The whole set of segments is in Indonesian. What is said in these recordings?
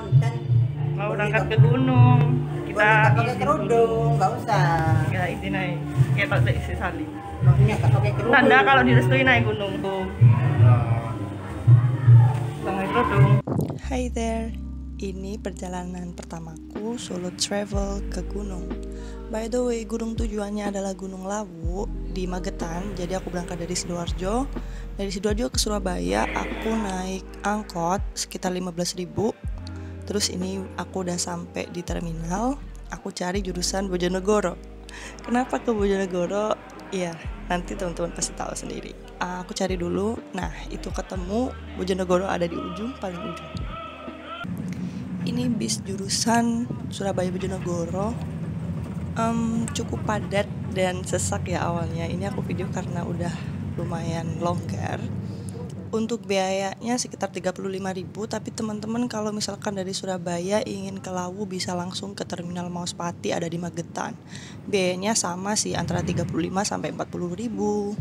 konten. Mau berangkat ke gunung. Kita Boleh tak pakai izin kerudung, nggak usah. Ya izin aja. Kayak tak isi salib. Makanya tak pakai kerudung. Tanda kalau direstui naik gunung tuh. Pakai kerudung. Hi there, ini perjalanan pertamaku solo travel ke gunung. By the way, gunung tujuannya adalah Gunung Lawu di Magetan. Jadi aku berangkat dari Sidoarjo. Dari Sidoarjo ke Surabaya, aku naik angkot sekitar 15.000. Terus ini aku udah sampai di terminal. Aku cari jurusan Bojonegoro. Kenapa ke Bojonegoro? Ya, nanti teman-teman pasti tahu sendiri. Aku cari dulu. Nah, itu ketemu Bojonegoro ada di ujung, paling ujung. Ini bis jurusan Surabaya Bojonegoro. Cukup padat dan sesak ya awalnya. Ini aku video karena udah lumayan longgar. Untuk biayanya sekitar 35.000, tapi teman-teman kalau misalkan dari Surabaya ingin ke Lawu bisa langsung ke Terminal Mauspati ada di Magetan. Biayanya sama sih, antara 35 sampai 40.000.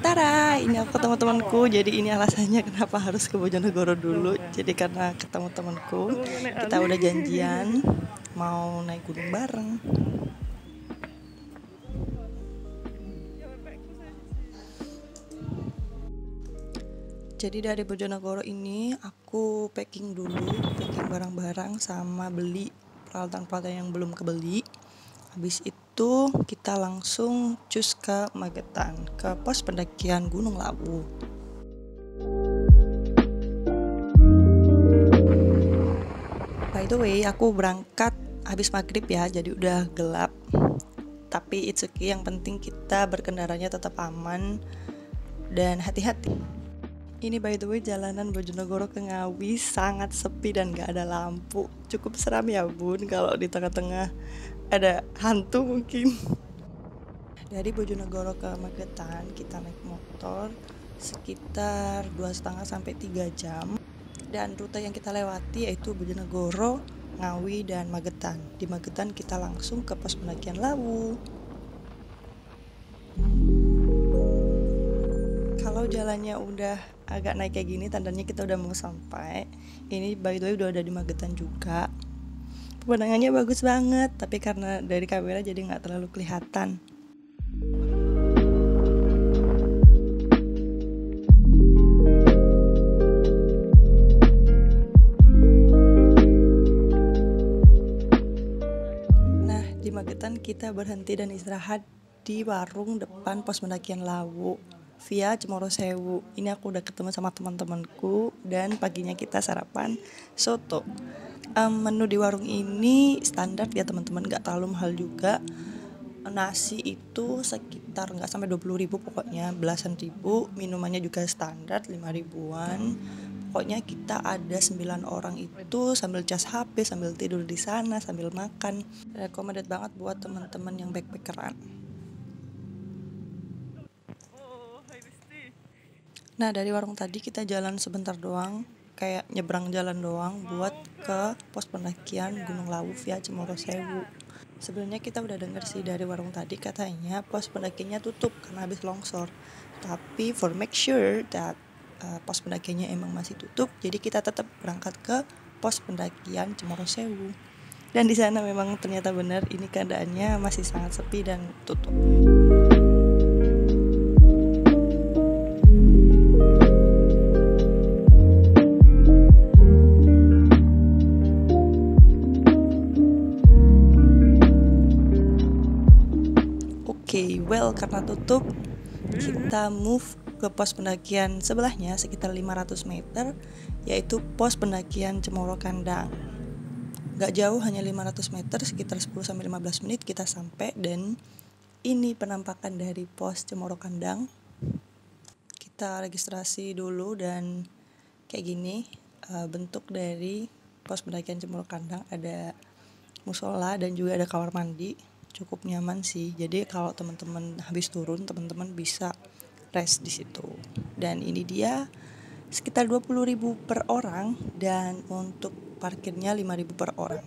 Tara, ini aku ketemu temanku. Jadi ini alasannya kenapa harus ke Bojonegoro dulu. Jadi karena ketemu temanku, kita udah janjian mau naik gunung bareng. Jadi dari Bojonegoro ini aku packing barang-barang sama beli peralatan-peralatan yang belum kebeli. Habis itu kita langsung cus ke Magetan, ke pos pendakian Gunung Lawu. By the way, aku berangkat habis maghrib ya, jadi udah gelap. Tapi it's okay, yang penting kita berkendaranya tetap aman dan hati-hati. Ini by the way jalanan Bojonegoro ke Ngawi sangat sepi dan gak ada lampu. Cukup seram ya bun kalau di tengah-tengah ada hantu mungkin. Dari Bojonegoro ke Magetan kita naik motor sekitar 2,5 sampai 3 jam. Dan rute yang kita lewati yaitu Bojonegoro, Ngawi, dan Magetan. Di Magetan kita langsung ke pos pendakian Lawu. Kalau jalannya udah agak naik kayak gini, tandanya kita udah mau sampai. Ini by the way udah ada di Magetan juga. Pemandangannya bagus banget, tapi karena dari kamera jadi nggak terlalu kelihatan. Nah, di Magetan kita berhenti dan istirahat di warung depan pos pendakian Lawu via Cemoro Sewu. Ini aku udah ketemu sama teman-temanku dan paginya kita sarapan soto. Menu di warung ini standar ya teman-teman, gak terlalu mahal juga. Nasi itu sekitar gak sampai 20.000 pokoknya, belasan ribu. Minumannya juga standar 5.000-an. Pokoknya kita ada 9 orang itu sambil cas HP, sambil tidur di sana, sambil makan. Recommended banget buat teman-teman yang backpackeran. Nah dari warung tadi kita jalan sebentar doang, kayak nyebrang jalan doang buat ke pos pendakian Gunung Lawu via Cemoro Sewu. Sebenarnya kita udah denger sih dari warung tadi katanya pos pendakiannya tutup karena habis longsor. Tapi for make sure that pos pendakiannya emang masih tutup, jadi kita tetap berangkat ke pos pendakian Cemoro Sewu. Dan di sana memang ternyata benar ini keadaannya masih sangat sepi dan tutup. Well, karena tutup, kita move ke pos pendakian sebelahnya sekitar 500 meter, yaitu pos pendakian Cemoro Kandang. Gak jauh, hanya 500 meter, sekitar 10-15 menit kita sampai. Dan ini penampakan dari pos Cemoro Kandang. Kita registrasi dulu dan kayak gini bentuk dari pos pendakian Cemoro Kandang. Ada musola dan juga ada kamar mandi. Cukup nyaman sih. Jadi kalau teman-teman habis turun, teman-teman bisa rest di situ. Dan ini dia sekitar 20.000 per orang dan untuk parkirnya 5.000 per orang.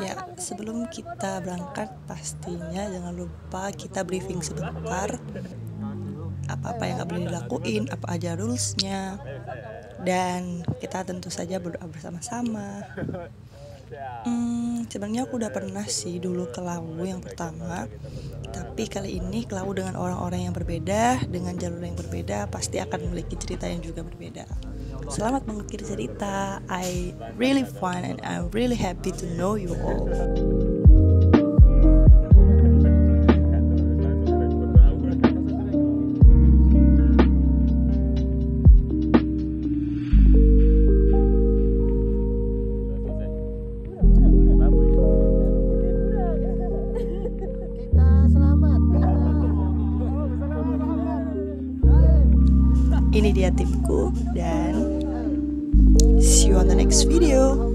Ya, sebelum kita berangkat pastinya jangan lupa kita briefing sebentar. apa-apa yang nggak boleh dilakuin, apa aja rulesnya, dan kita tentu saja berdoa bersama-sama. Sebenarnya aku udah pernah sih dulu ke Lawu yang pertama, tapi kali ini ke Lawu dengan orang-orang yang berbeda, dengan jalur yang berbeda, pasti akan memiliki cerita yang juga berbeda. Selamat mengukir cerita. I really fun and I'm really happy to know you all. Ini dia timku dan see you on the next video.